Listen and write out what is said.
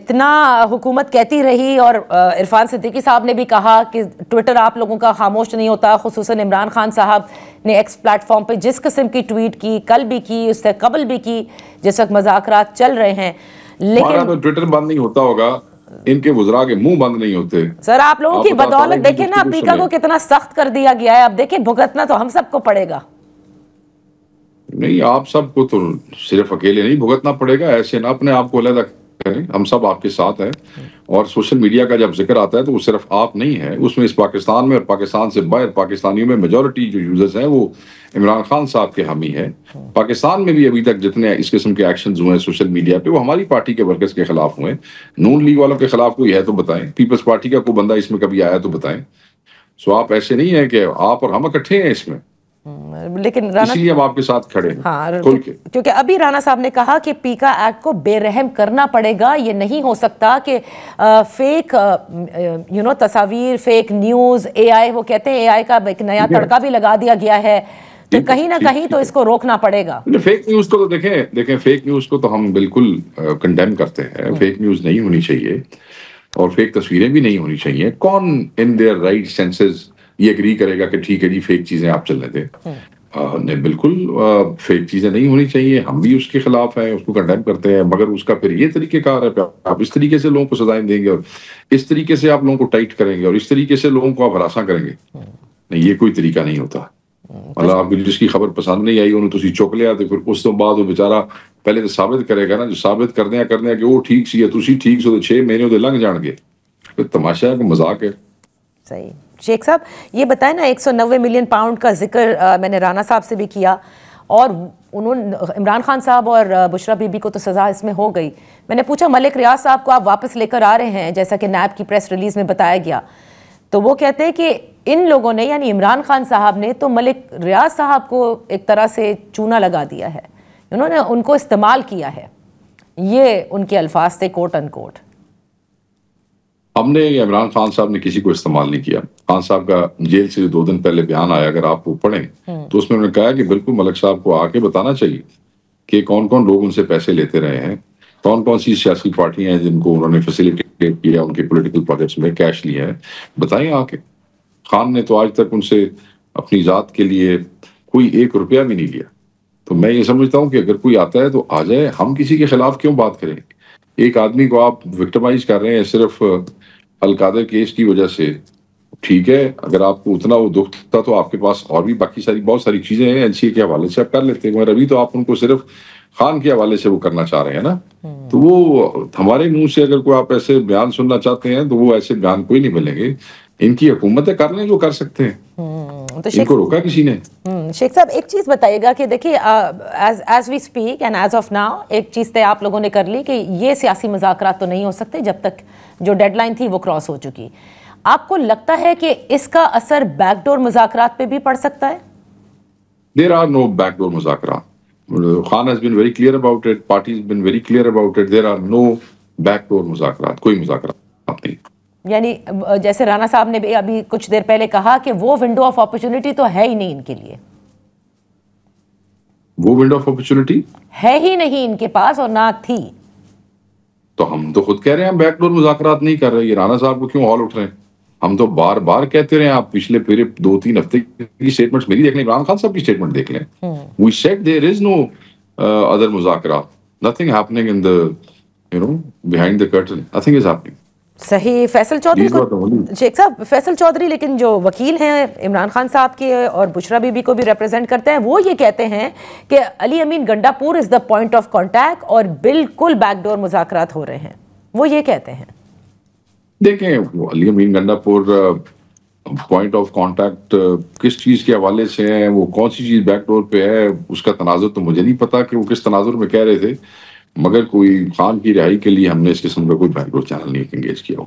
اتنا حکومت کہتی رہی اور عرفان صدیقی صاحب نے بھی کہا کہ ٹویٹر آپ لوگوں کا خاموش نہیں ہوتا، خصوصاً عمران خان صاحب نے ایکس پلیٹ فارم پہ جس قسم کی ٹویٹ کی، کل بھی کی، اس سے قبل بھی کی، جس وقت مذاکرات چل رہے ہیں. لیکن تو ٹویٹر بند نہیں ہوتا ہوگا، ان کے وزراء کے منہ بند نہیں ہوتے. سر آپ لوگوں کی بدولت دیکھیں نا پیکا کو کتنا سخت کر دیا گیا ہے. اب دیکھیں بھگتنا تو ہم سب کو پڑے گا. نہیں، آپ سب کو تو صرف اکیلے نہیں بھگتنا پڑے گا. ایسے نہ اپنے آپ کو علیحدہ کریں، ہم سب آپ کے ساتھ ہیں. اور سوشل میڈیا کا جب ذکر آتا ہے تو وہ صرف آپ نہیں ہے، اس میں اس پاکستان میں اور پاکستان سے باہر پاکستانیوں میں میجورٹی جو یوزرز ہیں وہ عمران خان صاحب کے حامی ہیں. پاکستان میں بھی ابھی تک جتنے اس قسم کے ایکشنز ہوئے ہیں سوشل میڈیا پہ وہ ہماری پارٹی کے ورکرز کے خلاف ہوئے ہیں. نون لیگ والوں کے خلاف کوئی ہے تو بتائیں، پیپلز پارٹی کا کوئی بندہ اس میں کبھی آیا تو بتائیں. سو آپ ایسے نہیں ہیں کہ آپ اور ہم اکٹھے ہیں اس میں، لیکن اسی لیے ہم آپ کے ساتھ کھڑے ہیں کھل کے. کیونکہ ابھی رانا صاحب نے کہا کہ پیکا ایکٹ کو بے رحم کرنا پڑے گا. یہ نہیں ہو سکتا کہ فیک تصاویر، فیک نیوز، اے آئی، وہ کہتے ہیں اے آئی کا ایک نیا تڑکا بھی لگا دیا گیا ہے، تو کہیں نہ کہیں تو اس کو روکنا پڑے گا. فیک نیوز کو تو دیکھیں فیک نیوز کو تو ہم بالکل کنڈیم کرتے ہیں. فیک نیوز نہیں ہونی چاہیے اور فیک تصویریں بھی نہیں ہونی چاہیے. کون ان دیئر رائٹ سینسز یہ اگری کرے گا کہ ٹھیک ہے جی فیک چیزیں آپ چلنے دیں؟ نہیں، بالکل فیک چیزیں نہیں ہونی چاہیے. ہم بھی اس کے خلاف ہیں، اس کو کنڈیم کرتے ہیں، مگر اس کا پھر یہ طریقہ کار ہے کہ آپ اس طریقے سے لوگوں کو سزائیں دیں گے اور اس طریقے سے آپ لوگوں کو ٹائٹ کریں گے اور اس طریقے سے لوگوں کو آپ ہراساں کریں گے. نہیں، یہ کوئی طریقہ نہیں ہوتا. مطلب آپ کو جس کی خبر پسند نہیں آئی انہوں تسی چک لیا تو پھر اس تو بعد وہ بیچارہ پہلے تو ثابت کرے گا نا. جو ثابت کرنے کہ وہ ٹھیک سی ہے، تسی ٹھیک سو تو 6 مہینے وہ لنگ جان گے. پھر تماشا ہے کہ مذاق ہے. صحیح. شیخ صاحب یہ بتائیں نا، 190 ملین پاؤنڈ کا ذکر میں نے رانا صاحب سے بھی کیا اور انہوں عمران خان صاحب اور بشرا بی بی کو تو سزا اس میں ہو گئی. میں نے پوچھا ملک ریاض صاحب کو آپ واپس لے کر آ رہے ہیں جیسا کہ نیب کی پریس ریلیز میں بتایا گیا، تو وہ کہتے ہیں کہ ان لوگوں نے یعنی عمران خان صاحب نے تو ملک ریاض صاحب کو ایک طرح سے چونا لگا دیا ہے، انہوں نے ان کو استعمال کیا ہے. یہ ان کے الفاظ تھے کوٹ ان کوٹ. ہم نے عمران خان صاحب نے کسی کو استعمال نہیں کیا. خان صاحب کا جیل سے 2 دن پہلے بیان آیا، اگر آپ وہ پڑھیں تو اس میں انہوں نے کہا کہ بالکل ملک صاحب کو آ کے بتانا چاہیے کہ کون کون لوگ ان سے پیسے لیتے رہے ہیں، کون کون سی سیاسی پارٹیاں ہیں جن کو انہوں نے فیسیلیٹیٹ کیا ان کے پولیٹیکل پروجیکٹس میں کیش لیا ہے، بتائیں آ کے. خان نے تو آج تک ان سے اپنی ذات کے لیے کوئی 1 روپیہ بھی نہیں لیا. تو میں یہ سمجھتا ہوں کہ اگر کوئی آتا ہے تو آ جائے، ہم کسی کے خلاف کیوں بات کریں؟ ایک آدمی کو آپ وکٹمائز کر رہے ہیں صرف القادر کیس کی وجہ سے. ٹھیک ہے، اگر آپ کو اتنا وہ دکھ تھا تو آپ کے پاس اور بھی باقی بہت ساری چیزیں ہیں NCA کے حوالے سے آپ کر لیتے ہیں، مگر ابھی تو آپ ان کو صرف خان کے حوالے سے وہ کرنا چاہ رہے ہیں نا. تو وہ ہمارے منہ سے اگر کوئی آپ ایسے بیان سننا چاہتے ہیں تو وہ ایسے بیان کوئی نہیں ملیں گے. ان کی حکومتیں کر لیں جو کر سکتے ہیں، ان کو روکا کسی نے. شیخ صاحب ایک چیز بتائیے گا کہ دیکھیے as we speak and as of now ایک چیز طے آپ لوگوں نے کر لی کہ یہ سیاسی مذاکرات تو نہیں ہو سکتے جب تک جو ڈیڈ لائن تھی وہ کراس ہو چکی. آپ کو لگتا ہے کہ اس کا اثر بیک ڈور مذاکرات پہ بھی پڑ سکتا ہے؟ There are no backdoor مذاکرات. Khan has been very clear about it. Party has been very clear about it. There are no backdoor مذاکرات. کوئی مذاکرات نہیں. یعنی جیسے رانا صاحب نے بھی ابھی کچھ دیر پہلے کہا کہ وہ ونڈو آف اپرچونٹی تو ہے ہی نہیں ان کے لیے. وہ ونڈو آف اپرچونٹی ہے ہی نہیں ان کے پاس اور نہ تھی. تو ہم تو خود کہہ رہے ہیں ہم بیک ڈور مذاکرات نہیں کر رہے. یہ رانا صاحب کو کیوں ہال اٹھ رہے ہیں؟ ہم تو بار بار کہتے رہے ہیں. آپ پچھلے پورے 2-3 ہفتے کی سٹیٹمنٹس میری دیکھ لیں، عمران خان صاحب کی سٹیٹمنٹ دیکھ لیں. We said there is no other مذاکرات. Nothing happening in the behind the curtain. Nothing is happening. صحیح. فیصل چودھری کو شیخ صاحب، فیصل چودھری لیکن جو وکیل ہیں عمران خان صاحب کے اور بشرا بی بی کو بھی ریپرزینٹ کرتے ہیں، وہ یہ کہتے ہیں کہ علی امین گنڈا پور از دا پوائنٹ آف کانٹیکٹ اور بالکل بیک ڈور مذاکرات ہو رہے ہیں. وہ یہ کہتے ہیں. دیکھیں علی امین گنڈا پور پوائنٹ آف کانٹیکٹ کس چیز کے حوالے سے ہیں، وہ کون سی چیز بیک ڈور پہ ہے، اس کا تناظر تو مجھے نہیں پتا کہ وہ کس تناظر میں کہہ رہے تھے، مگر کوئی خان کی رہائی کے لیے ہم نے اس قسم کا کوئی بیک ڈور چینل نہیں انگیج کیا ہو.